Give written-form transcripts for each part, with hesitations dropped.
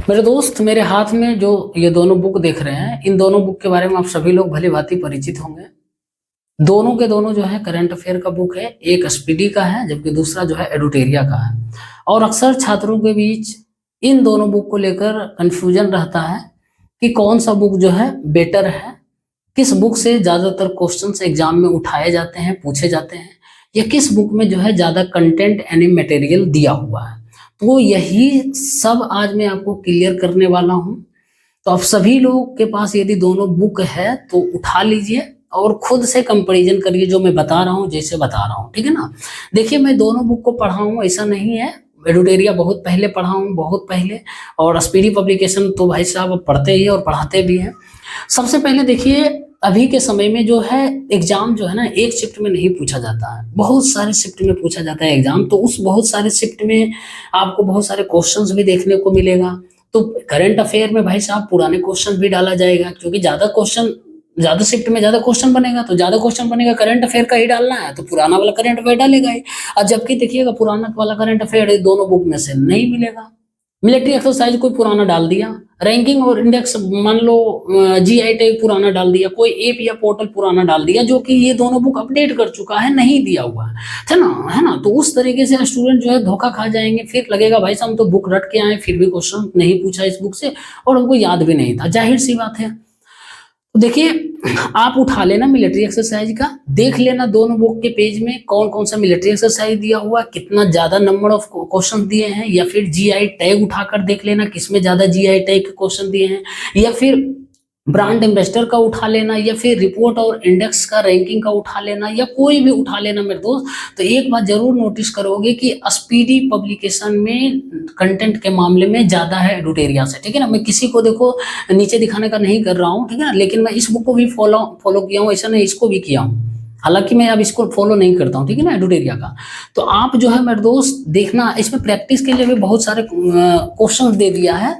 मेरे दोस्त, मेरे हाथ में जो ये दोनों बुक देख रहे हैं, इन दोनों बुक के बारे में आप सभी लोग भली-भांति परिचित होंगे। दोनों के दोनों जो है करंट अफेयर का बुक है, एक स्पीडी का है जबकि दूसरा जो है एडुटेरिया का है। और अक्सर छात्रों के बीच इन दोनों बुक को लेकर कन्फ्यूजन रहता है कि कौन सा बुक जो है बेटर है, किस बुक से ज़्यादातर क्वेश्चंस एग्जाम में उठाए जाते हैं, पूछे जाते हैं, या किस बुक में जो है ज़्यादा कंटेंट यानी मटेरियल दिया हुआ है। तो यही सब आज मैं आपको क्लियर करने वाला हूँ। तो आप सभी लोगों के पास यदि दोनों बुक है तो उठा लीजिए और खुद से कंपैरिजन करिए, जो मैं बता रहा हूँ जैसे बता रहा हूँ, ठीक है ना। देखिए, मैं दोनों बुक को पढ़ा हूँ, ऐसा नहीं है। एडुटेरिया बहुत पहले पढ़ा हूँ, बहुत पहले, और स्पीडी पब्लिकेशन तो भाई साहब पढ़ते ही और पढ़ाते भी हैं। सबसे पहले देखिए, अभी के समय में जो है एग्जाम जो है ना, एक शिफ्ट में नहीं पूछा जाता है, बहुत सारे शिफ्ट में पूछा जाता है एग्जाम। तो उस बहुत सारे शिफ्ट में आपको बहुत सारे क्वेश्चंस भी देखने को मिलेगा। तो करंट अफेयर में भाई साहब पुराने क्वेश्चन भी डाला जाएगा, क्योंकि ज्यादा शिफ्ट में ज्यादा क्वेश्चन बनेगा, तो ज्यादा क्वेश्चन बनेगा करंट अफेयर का ही डालना है, तो पुराना वाला करंट अफेयर डालेगा ही। और जबकि देखिएगा, पुराना वाला करंट अफेयर दोनों बुक में से नहीं मिलेगा। मिलिट्री एक्सरसाइज कोई पुराना डाल दिया, रैंकिंग और इंडेक्स मान लो जीआई टैग पुराना डाल दिया, कोई ऐप या पोर्टल पुराना डाल दिया, जो कि ये दोनों बुक अपडेट कर चुका है, नहीं दिया हुआ है ना। तो उस तरीके से स्टूडेंट जो है धोखा खा जाएंगे, फिर लगेगा भाई साहब हम तो बुक रट के आए, फिर भी क्वेश्चन नहीं पूछा इस बुक से और हमको याद भी नहीं था। जाहिर सी बात है। तो देखिए, आप उठा लेना मिलिट्री एक्सरसाइज का, देख लेना दोनों बुक के पेज में कौन कौन सा मिलिट्री एक्सरसाइज दिया हुआ, कितना ज्यादा नंबर ऑफ क्वेश्चन दिए हैं, या फिर जीआई टैग उठाकर देख लेना किसमें ज्यादा जीआई टैग के क्वेश्चन दिए हैं, या फिर ब्रांड एम्बेसडर का उठा लेना, या फिर रिपोर्ट और इंडेक्स का रैंकिंग का उठा लेना, या कोई भी उठा लेना मेरे दोस्त। तो एक बात जरूर नोटिस करोगे कि स्पीडी पब्लिकेशन में कंटेंट के मामले में ज्यादा है एडुटेरिया से, ठीक है ना। मैं किसी को देखो नीचे दिखाने का नहीं कर रहा हूँ, ठीक है ना, लेकिन मैं इस बुक को भी फॉलो किया हूँ, ऐसा नहीं इसको भी किया हूँ, हालांकि मैं अब इसको फॉलो नहीं करता हूँ, ठीक है ना, एडुटेरिया का। तो आप जो है मेरे दोस्त देखना, इसमें प्रैक्टिस के लिए भी बहुत सारे क्वेश्चन दे दिया है,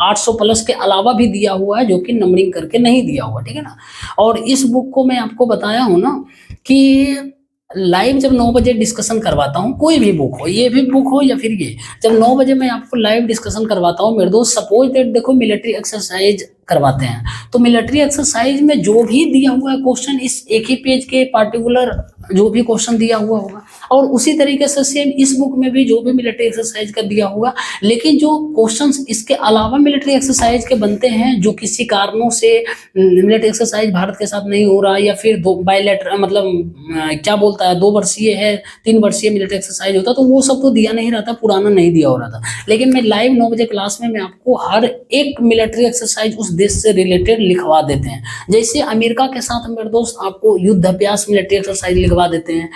800 प्लस के अलावा भी दिया हुआ है, जो कि नंबरिंग करके नहीं दिया हुआ, ठीक है ना। और इस बुक को मैं आपको बताया हूँ ना कि लाइव जब 9 बजे डिस्कशन करवाता हूँ, कोई भी बुक हो, ये भी बुक हो या फिर ये, जब 9 बजे मैं आपको लाइव डिस्कशन करवाता हूँ मेरे दोस्त, सपोज दैट देखो मिलिट्री एक्सरसाइज करवाते हैं, तो मिलिट्री एक्सरसाइज में जो भी दिया हुआ है क्वेश्चन, इस एक ही पेज के पार्टिकुलर जो भी क्वेश्चन दिया हुआ होगा, और उसी तरीके से सेम इस बुक में भी जो भी मिलिट्री एक्सरसाइज का दिया होगा। लेकिन जो क्वेश्चंस इसके अलावा मिलिट्री एक्सरसाइज के बनते हैं, जो किसी कारणों से मिलिट्री एक्सरसाइज भारत के साथ नहीं हो रहा, या फिर दो बायलैटरल मतलब क्या बोलता है 2 वर्षीय है, 3 वर्षीय मिलिट्री एक्सरसाइज होता, तो वो सब तो दिया नहीं रहता, पुराना नहीं दिया हो रहा था। लेकिन मैं लाइव 9 बजे क्लास में मैं आपको हर एक मिलिट्री एक्सरसाइज उस देश से रिलेटेड लिखवा देते हैं। जैसे अमेरिका के साथ मेरे दोस्त आपको युद्ध अभ्यास मिलिट्री एक्सरसाइज लिखवा देते हैं,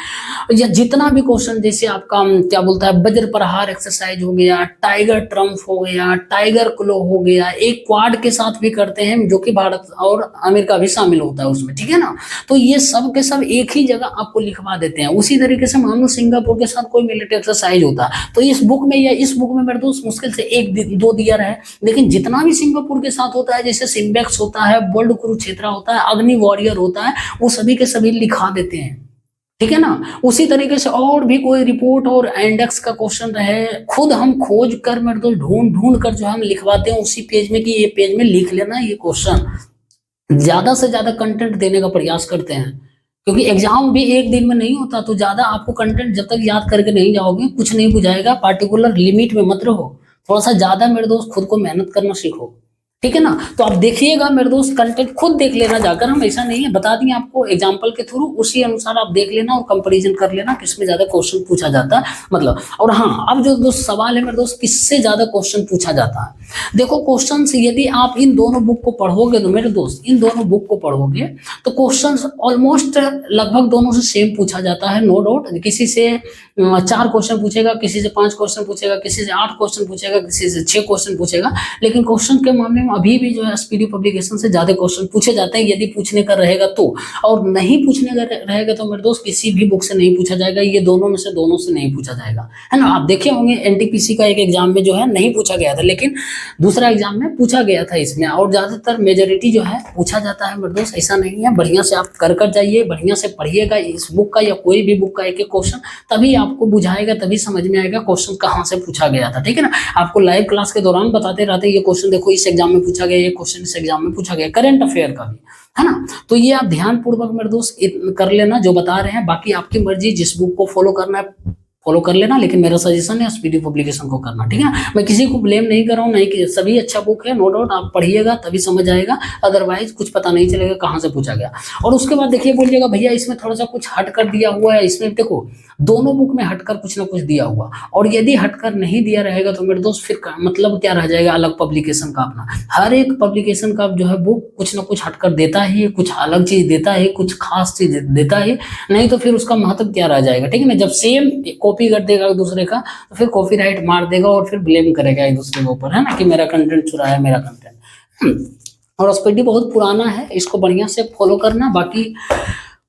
या जितना भी क्वेश्चन, जैसे आपका क्या बोलता है वज्र प्रहार एक्सरसाइज हो गया, टाइगर ट्रम्प हो गया, टाइगर क्लो हो गया, एक क्वाड के साथ भी करते हैं, जो कि भारत और अमेरिका भी शामिल होता है उसमें, ठीक है ना। तो ये सब के सब एक ही जगह आपको लिखवा देते हैं। उसी तरीके से मान लो सिंगापुर के साथ कोई मिलिट्री एक्सरसाइज होता है, तो इस बुक में या इस बुक में मेरे दोस्त मुश्किल से 1-2 दिया रहे, लेकिन जितना भी सिंगापुर के साथ होता है, जैसे सिम्बेक्स होता है, वर्ल्ड कुरुक्षेत्र होता है, अग्नि वॉरियर होता है, वो सभी के सभी लिखा देते हैं, ठीक है ना। उसी तरीके से और भी कोई रिपोर्ट और इंडेक्स का क्वेश्चन रहे, खुद हम खोज कर मेरे दोस्त ढूंढ कर जो हम लिखवाते हैं उसी पेज में, कि ये पेज में लिख लेना ये क्वेश्चन। ज्यादा से ज्यादा कंटेंट देने का प्रयास करते हैं, क्योंकि एग्जाम भी एक दिन में नहीं होता, तो ज्यादा आपको कंटेंट जब तक याद करके नहीं जाओगे कुछ नहीं बुझाएगा। पार्टिकुलर लिमिट में मत रहो, थोड़ा सा ज्यादा मेरे दोस्त खुद को मेहनत करना सीखो, ठीक है ना। तो आप देखिएगा मेरे दोस्त, कंटेंट खुद देख लेना जाकर, हम ऐसा नहीं है, बता दिए आपको एग्जाम्पल के थ्रू, उसी अनुसार आप देख लेना और कंपैरिजन कर लेना किसमें ज्यादा क्वेश्चन पूछा जाता है मतलब। और हाँ, अब जो दोस्त सवाल है मेरे दोस्त, किससे ज्यादा क्वेश्चन पूछा जाता है। देखो क्वेश्चन यदि आप इन दोनों बुक को पढ़ोगे तो मेरे दोस्त, इन दोनों बुक को पढ़ोगे तो क्वेश्चन ऑलमोस्ट लगभग दोनों से सेम पूछा जाता है, नो डाउट। किसी से 4 क्वेश्चन पूछेगा, किसी से 5 क्वेश्चन पूछेगा, किसी से 8 क्वेश्चन पूछेगा, किसी से 6 क्वेश्चन पूछेगा। लेकिन क्वेश्चन के मामले में अभी भी जो है स्पीडी पब्लिकेशन से ज्यादा क्वेश्चन पूछे जाते हैं, यदि पूछने का रहेगा तो। और नहीं पूछने का रहेगा तो मेरे दोस्त किसी भी बुक से नहीं पूछा जाएगा, ये दोनों में से दोनों से नहीं पूछा जाएगा, है ना। आप देखे होंगे एनटीपीसी का एक एग्जाम में जो है नहीं पूछा गया था, लेकिन दूसरा एग्जाम में पूछा गया था इसमें, और ज्यादातर मेजोरिटी जो है पूछा जाता है मेरे दोस्त, ऐसा नहीं है। बढ़िया से आप कर जाइए, बढ़िया से पढ़िएगा इस बुक का या कोई भी बुक का एक एक क्वेश्चन, तभी आपको बुझाएगा तभी समझ में आएगा क्वेश्चन कहाँ से पूछा गया था, ठीक है ना। आपको लाइव क्लास के दौरान बताते रहते हैं ये क्वेश्चन देखो इस एग्जाम में पूछा गया, ये क्वेश्चन इस एग्जाम में पूछा गया, करंट अफेयर का भी, है ना। तो ये आप ध्यान पूर्वक मेरे दोस्त कर लेना जो बता रहे हैं। बाकी आपकी मर्जी, जिस बुक को फॉलो करना है फॉलो कर लेना, लेकिन मेरा सजेशन है स्पीडी पब्लिकेशन को करना, ठीक है ना। मैं किसी को ब्लेम नहीं कर रहा हूँ, नहीं कि सभी अच्छा बुक है, नो डाउट, आप पढ़िएगा तभी समझ आएगा, अदरवाइज कुछ पता नहीं चलेगा कहाँ से पूछा गया। और उसके बाद देखिए बोलिएगा भैया इसमें थोड़ा सा कुछ हट कर दिया हुआ है, इसमें देखो दोनों बुक में हटकर कुछ ना कुछ दिया हुआ, और यदि हटकर नहीं दिया रहेगा तो मेरे दोस्त फिर मतलब क्या रह जाएगा अलग पब्लिकेशन का अपना। हर एक पब्लिकेशन का जो है बुक कुछ ना कुछ हटकर देता ही, कुछ अलग चीज देता है, कुछ खास चीज देता है, नहीं तो फिर उसका महत्व क्या रह जाएगा, ठीक है ना। जब सेम कॉपी कर देगा एक दूसरे का तो फिर कॉपीराइट मार देगा और फिर ब्लेम करेगा एक दूसरे के ऊपर, है ना, कि मेरा कंटेंट चुराया, मेरा कंटेंट। और स्पीडी बहुत पुराना है, इसको बढ़िया से फॉलो करना। बाकी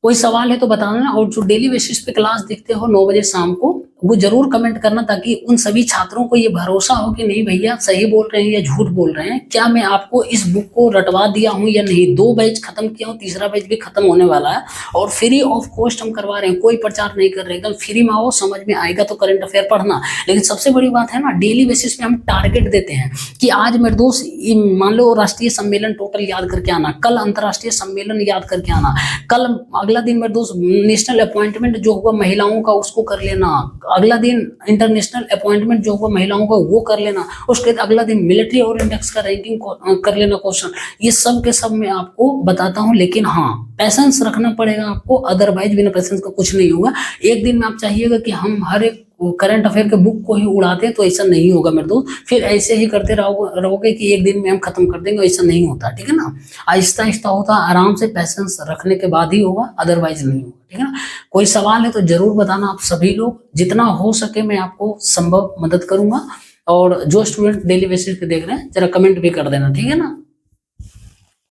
कोई सवाल है तो बताना, और जो डेली बेसिस पे क्लास देखते हो 9 बजे शाम को, वो जरूर कमेंट करना, ताकि उन सभी छात्रों को ये भरोसा हो कि नहीं भैया सही बोल रहे हैं या झूठ बोल रहे हैं, क्या मैं आपको इस बुक को रटवा दिया हूं या नहीं। 2 बैच खत्म किया हूं, तीसरा बैच भी खत्म होने वाला है, और फ्री ऑफ कॉस्ट हम करवा रहे हैं, कोई प्रचार नहीं कर रहे, एकदम फ्री में आओ, समझ में आएगा तो करंट अफेयर पढ़ना। लेकिन सबसे बड़ी बात है ना, डेली बेसिस पे हम टारगेट देते हैं कि आज मेरे दोस्त मान लो राष्ट्रीय सम्मेलन टोटल याद करके आना, कल अंतर्राष्ट्रीय सम्मेलन याद करके आना, कल अगला दिन मेरे दोस्त नेशनल अपॉइंटमेंट जो हुआ महिलाओं का उसको कर लेना, अगला दिन इंटरनेशनल अपॉइंटमेंट जो हुआ महिलाओं का वो कर लेना, उसके अगला दिन मिलिट्री और इंडेक्स का रैंकिंग कर लेना क्वेश्चन। ये सब के सब मैं आपको बताता हूं, लेकिन हाँ पैसेंस रखना पड़ेगा आपको, अदरवाइज बिना पैसेंस का कुछ नहीं होगा। एक दिन में आप चाहिएगा कि हम हर एक करंट अफेयर के बुक को ही उड़ाते हैं, तो ऐसा नहीं होगा मेरे दोस्त। फिर ऐसे ही करते रहोगे कि एक दिन में हम खत्म कर देंगे, ऐसा नहीं होता, ठीक है ना। आहिस्ता आहिस्ता होता, आराम से पैसेंस रखने के बाद ही होगा, अदरवाइज नहीं होगा, ठीक है ना। कोई सवाल है तो जरूर बताना, आप सभी लोग, जितना हो सके मैं आपको संभव मदद करूंगा। और जो स्टूडेंट डेली बेसिस पे देख रहे हैं जरा कमेंट भी कर देना, ठीक है ना।